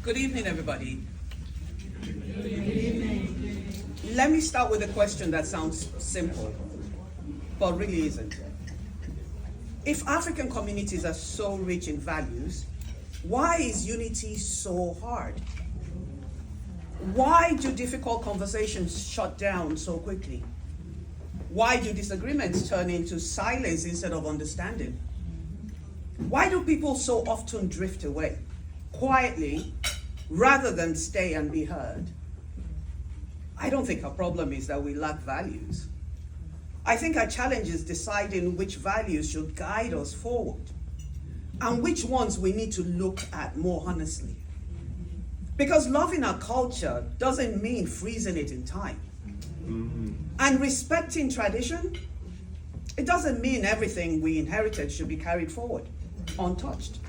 Good evening, everybody. Good evening. Let me start with a question that sounds simple, but really isn't. If African communities are so rich in values, why is unity so hard? Why do difficult conversations shut down so quickly? Why do disagreements turn into silence instead of understanding? Why do people so often drift away, quietly, rather than stay and be heard? I don't think our problem is that we lack values. I think our challenge is deciding which values should guide us forward and which ones we need to look at more honestly. Because loving our culture doesn't mean freezing it in time. And respecting tradition, it doesn't mean everything we inherited should be carried forward, untouched.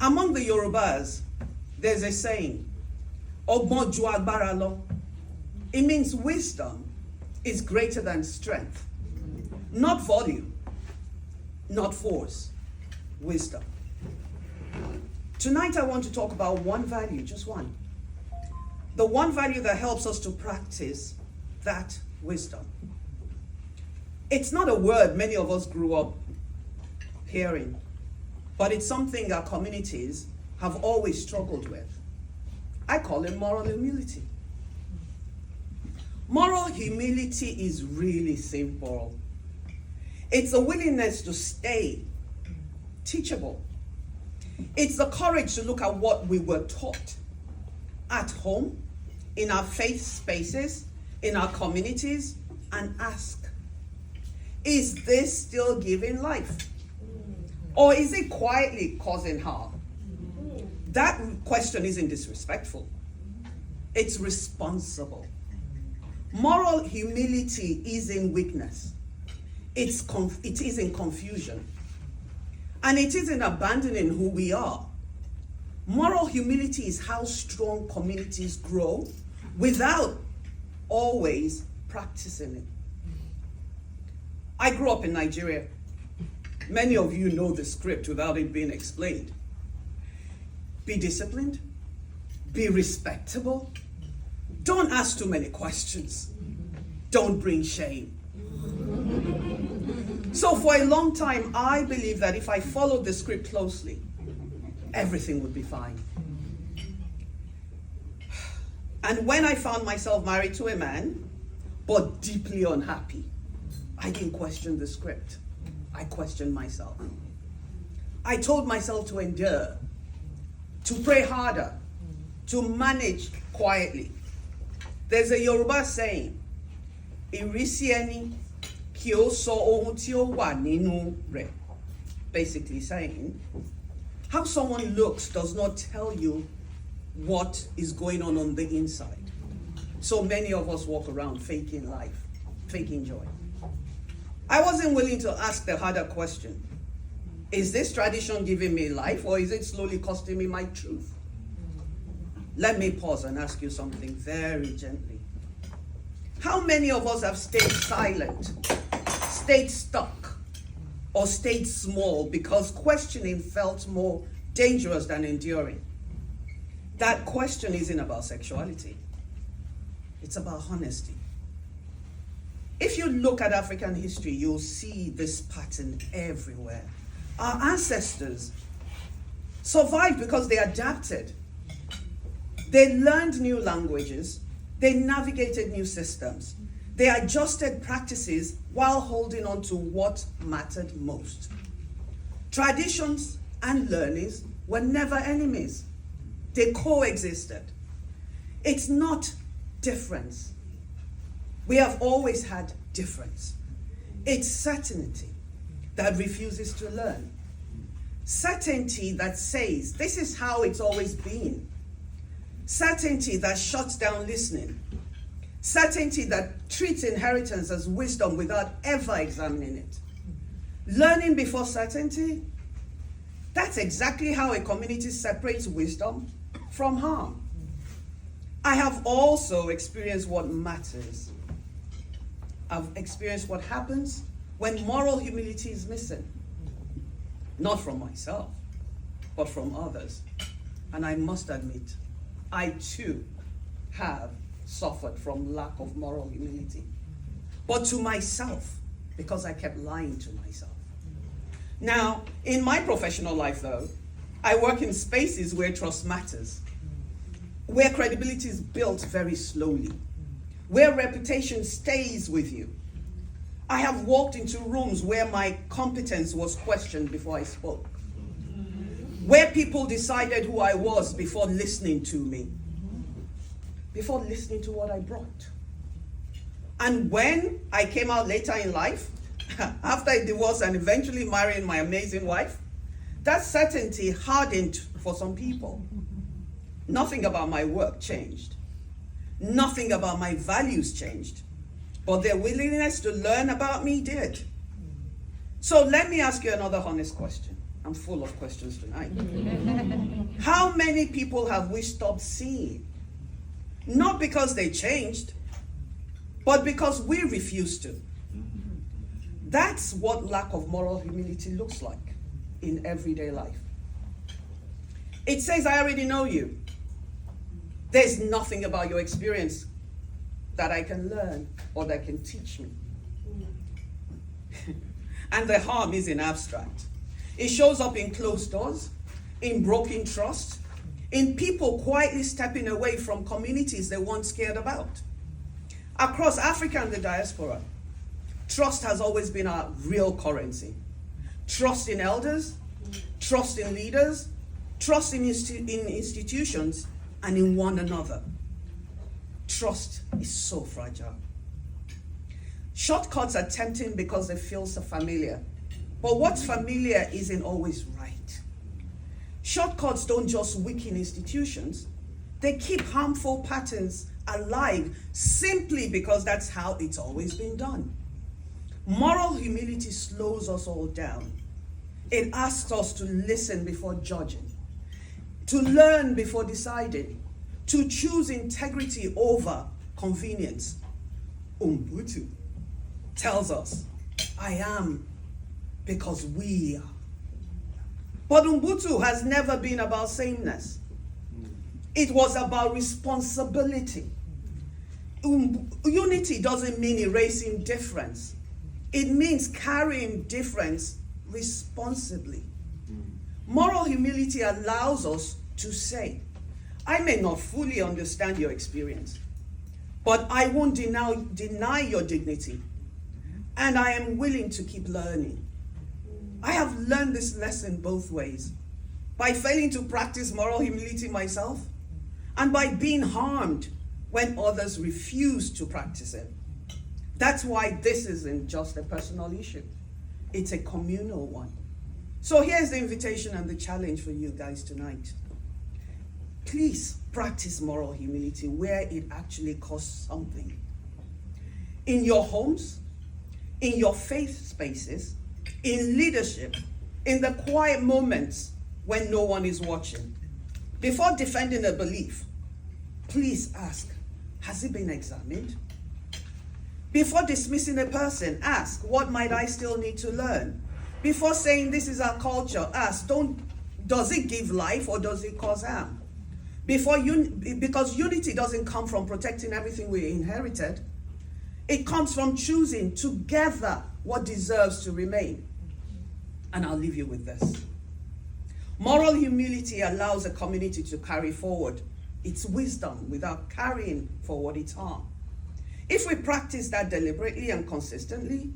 Among the Yorubas, there's a saying, "Ogbon ju agbára lọ." It means wisdom is greater than strength. Not volume, not force, wisdom. Tonight I want to talk about one value, just one. The one value that helps us to practice that wisdom. It's not a word many of us grew up hearing, but it's something our communities have always struggled with. I call it moral humility. Moral humility is really simple. It's a willingness to stay teachable. It's the courage to look at what we were taught at home, in our faith spaces, in our communities, and ask, is this still giving life? Or is it quietly causing harm? That question isn't disrespectful. It's responsible. Moral humility is in weakness. It is in confusion. And it is in abandoning who we are. Moral humility is how strong communities grow without always practicing it. I grew up in Nigeria. Many of you know the script without it being explained. Be disciplined, be respectable, don't ask too many questions, don't bring shame. So for a long time, I believed that if I followed the script closely, everything would be fine. And when I found myself married to a man, but deeply unhappy, I didn't question the script. I questioned myself. I told myself to endure, to pray harder, to manage quietly. There's a Yoruba saying, "Ìrísí ẹni kí ó sọ ohun tí ó wà nínú rẹ̀." Basically saying, how someone looks does not tell you what is going on the inside. So many of us walk around faking life, faking joy. I wasn't willing to ask the harder question. Is this tradition giving me life, or is it slowly costing me my truth? Let me pause and ask you something very gently. How many of us have stayed silent, stayed stuck, or stayed small because questioning felt more dangerous than enduring? That question isn't about sexuality. It's about honesty. If you look at African history, you'll see this pattern everywhere. Our ancestors survived because they adapted. They learned new languages. They navigated new systems. They adjusted practices while holding on to what mattered most. Traditions and learnings were never enemies. They coexisted. It's not difference. We have always had difference. It's certainty that refuses to learn. Certainty that says, this is how it's always been. Certainty that shuts down listening. Certainty that treats inheritance as wisdom without ever examining it. Learning before certainty, that's exactly how a community separates wisdom from harm. I have also experienced what matters. I've experienced what happens when moral humility is missing. Not from myself, but from others. And I must admit, I too have suffered from lack of moral humility. But to myself, because I kept lying to myself. Now, in my professional life though, I work in spaces where trust matters, where credibility is built very slowly, where reputation stays with you. I have walked into rooms where my competence was questioned before I spoke, where people decided who I was before listening to me, before listening to what I brought. And when I came out later in life, after a divorce and eventually marrying my amazing wife, that certainty hardened for some people. Nothing about my work changed. Nothing about my values changed. But their willingness to learn about me did. So let me ask you another honest question. I'm full of questions tonight. How many people have we stopped seeing? Not because they changed, but because we refused to. That's what lack of moral humility looks like in everyday life. It says, I already know you. There's nothing about your experience that I can learn or that can teach me. And the harm is in abstract. It shows up in closed doors, in broken trust, in people quietly stepping away from communities they once cared about. Across Africa and the diaspora, trust has always been our real currency. Trust in elders, trust in leaders, trust in institutions, and in one another. Trust is so fragile. Shortcuts are tempting because they feel so familiar. But what's familiar isn't always right. Shortcuts don't just weaken institutions, they keep harmful patterns alive simply because that's how it's always been done. Moral humility slows us all down. It asks us to listen before judging, to learn before deciding, to choose integrity over convenience. Ubuntu tells us, I am because we are. But Ubuntu has never been about sameness. It was about responsibility. Unity doesn't mean erasing difference. It means carrying difference responsibly. Moral humility allows us to say, I may not fully understand your experience, but I won't deny your dignity, and I am willing to keep learning. I have learned this lesson both ways, by failing to practice moral humility myself, and by being harmed when others refuse to practice it. That's why this isn't just a personal issue. It's a communal one. So here's the invitation and the challenge for you guys tonight. Please practice moral humility where it actually costs something. In your homes, in your faith spaces, in leadership, in the quiet moments when no one is watching. Before defending a belief, please ask, has it been examined? Before dismissing a person, ask, what might I still need to learn? Before saying this is our culture, ask, does it give life or does it cause harm? Because unity doesn't come from protecting everything we inherited. It comes from choosing together what deserves to remain. And I'll leave you with this. Moral humility allows a community to carry forward its wisdom without carrying forward its harm. If we practice that deliberately and consistently,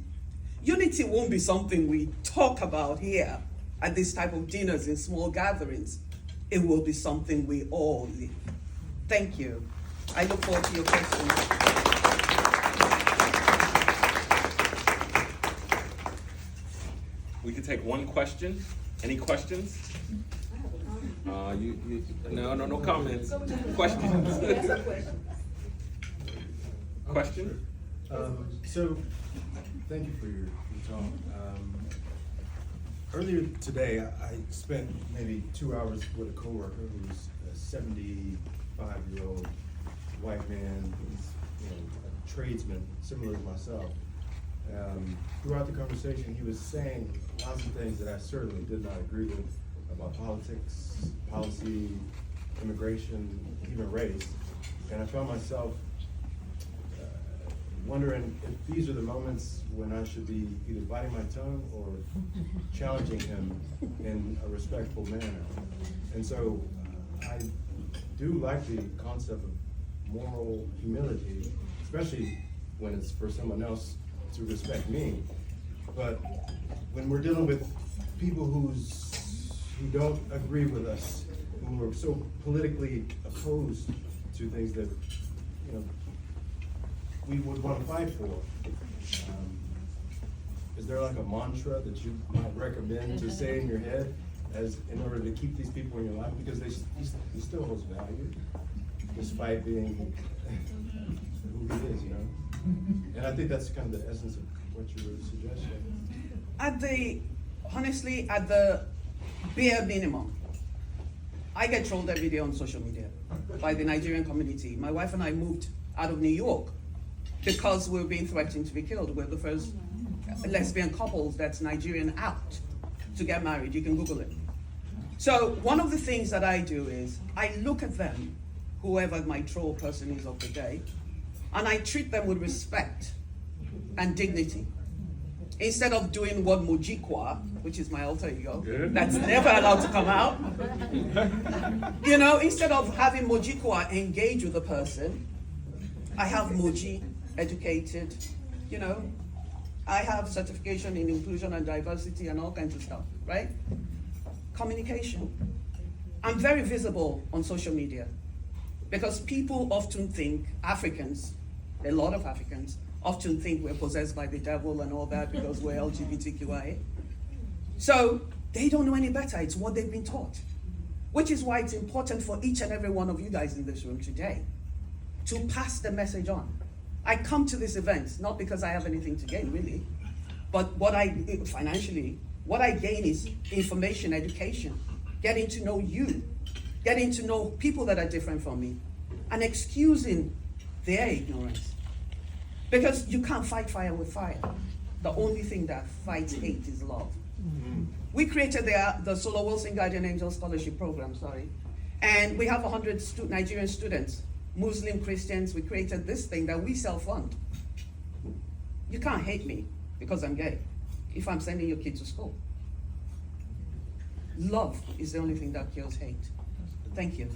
unity won't be something we talk about here at this type of dinners in small gatherings. It will be something we all live. Thank you. I look forward to your questions. We can take one question. Any questions? No comments. Questions. Question? So, thank you for your talk. Earlier today, I spent maybe 2 hours with a coworker who's a 75-year-old white man who's a tradesman, similar to myself. Throughout the conversation, he was saying lots of things that I certainly did not agree with about politics, policy, immigration, even race. And I found myself wondering if these are the moments when I should be either biting my tongue or challenging him in a respectful manner. And so I do like the concept of moral humility, especially when it's for someone else to respect me. But when we're dealing with people who don't agree with us, who are so politically opposed to things that, you know, we would want to fight for, is there like a mantra that you might recommend to say in your head as in order to keep these people in your life, because he still holds value despite being who he is, you know? And I think that's kind of the essence of what you were suggesting. Honestly, at the bare minimum, I get trolled every day on social media by the Nigerian community. My wife and I moved out of New York because we were being threatened to be killed. We're the first lesbian couples that's Nigerian out to get married. You can Google it. So one of the things that I do is I look at them, whoever my troll person is of the day, and I treat them with respect and dignity. Instead of doing what Mojikwa, which is my alter ego, that's never allowed to come out. You know, instead of having Mojikwa engage with the person, I have Moji educated, you know, I have certification in inclusion and diversity and all kinds of stuff, right? Communication. I'm very visible on social media because people often think, Africans, a lot of Africans, often think we're possessed by the devil and all that because we're LGBTQIA. So they don't know any better. It's what they've been taught. Which is why it's important for each and every one of you guys in this room today to pass the message on. I come to this event not because I have anything to gain, really, but financially, what I gain is information, education, getting to know you, getting to know people that are different from me, and excusing their ignorance. Because you can't fight fire with fire. The only thing that fights hate is love. We created the Solo Wilson Guardian Angel Scholarship Program, and we have 100 Nigerian students, Muslim, Christians. We created this thing that we self-fund. You can't hate me because I'm gay if I'm sending your kid to school. Love is the only thing that kills hate. Thank you.